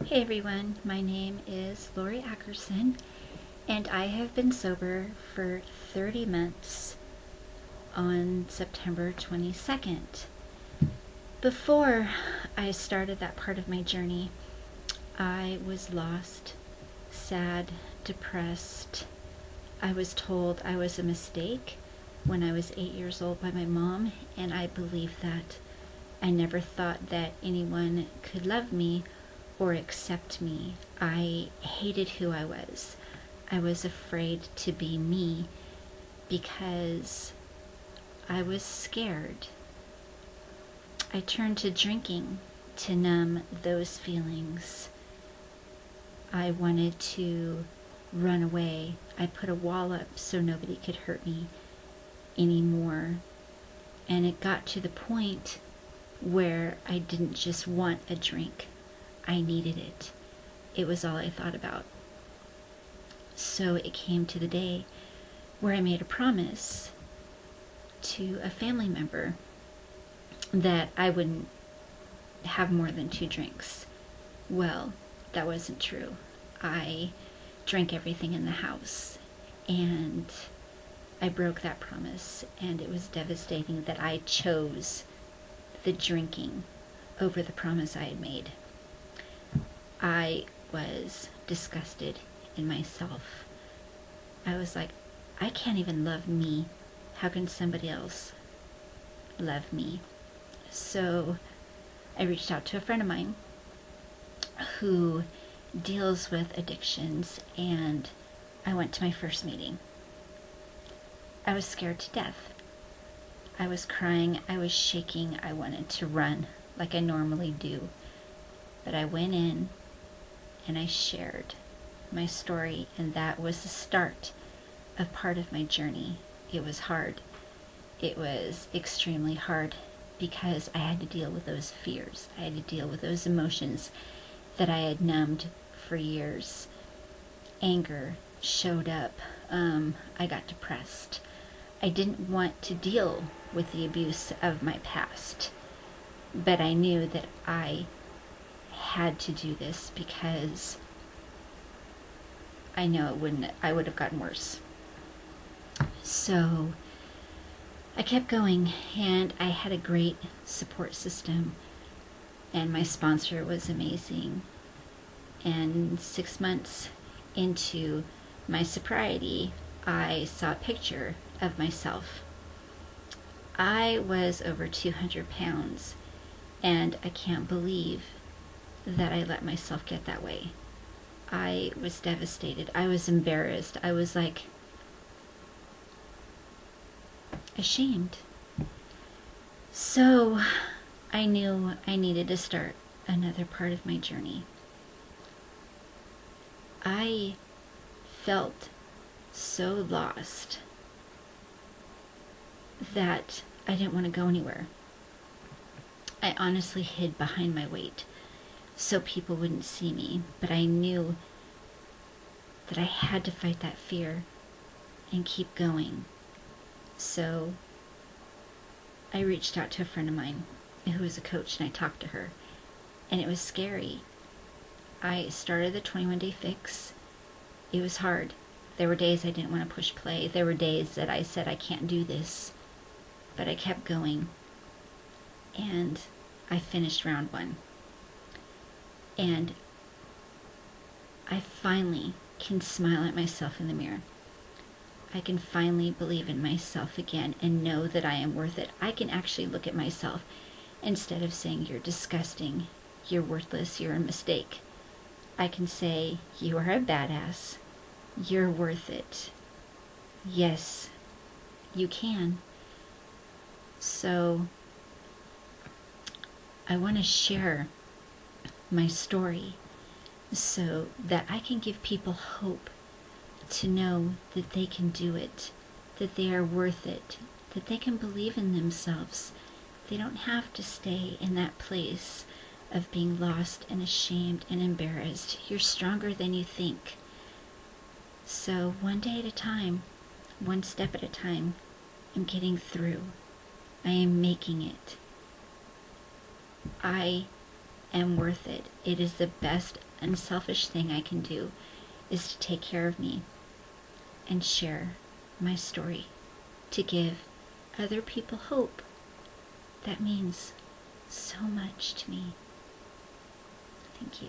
Hey everyone, my name is Lori Ackerson, and I have been sober for 30 months on September 22nd. Before I started that part of my journey, I was lost, sad, depressed. I was told I was a mistake when I was 8 years old by my mom, and I believed that. I never thought that anyone could love me or accept me. I hated who I was. I was afraid to be me because I was scared. I turned to drinking to numb those feelings. I wanted to run away. I put a wall up so nobody could hurt me anymore. And it got to the point where I didn't just want a drink. I needed it. It was all I thought about. So it came to the day where I made a promise to a family member that I wouldn't have more than 2 drinks. Well, that wasn't true. I drank everything in the house, and I broke that promise, and it was devastating that I chose the drinking over the promise I had made. I was disgusted in myself. I was like, I can't even love me. How can somebody else love me? So I reached out to a friend of mine who deals with addictions, and I went to my first meeting. I was scared to death. I was crying, I was shaking, I wanted to run like I normally do. But I went in and I shared my story, and that was the start of part of my journey. It was hard. It was extremely hard because I had to deal with those fears. I had to deal with those emotions that I had numbed for years. Anger showed up. I got depressed. I didn't want to deal with the abuse of my past, but I knew that I had to do this because I know I would have gotten worse. So I kept going, and I had a great support system, and my sponsor was amazing. And 6 months into my sobriety, I saw a picture of myself. I was over 200 pounds, and I can't believe that I let myself get that way. I was devastated. I was embarrassed. I was like ashamed. So I knew I needed to start another part of my journey. I felt so lost that I didn't want to go anywhere. I honestly hid behind my weight so people wouldn't see me, but I knew that I had to fight that fear and keep going. So I reached out to a friend of mine who was a coach, and I talked to her, and it was scary. I started the 21-day fix. It was hard. There were days I didn't want to push play. There were days that I said I can't do this, but I kept going, and I finished round 1. And I finally can smile at myself in the mirror. I can finally believe in myself again and know that I am worth it. I can actually look at myself instead of saying, you're disgusting, you're worthless, you're a mistake. I can say, you are a badass, you're worth it. Yes, you can. So I want to share my story so that I can give people hope to know that they can do it, that they are worth it, that they can believe in themselves. They don't have to stay in that place of being lost and ashamed and embarrassed. You're stronger than you think. So one day at a time, one step at a time, I'm getting through. I am making it. I am worth it. It is the best unselfish thing I can do, is to take care of me and share my story, to give other people hope. That means so much to me. Thank you.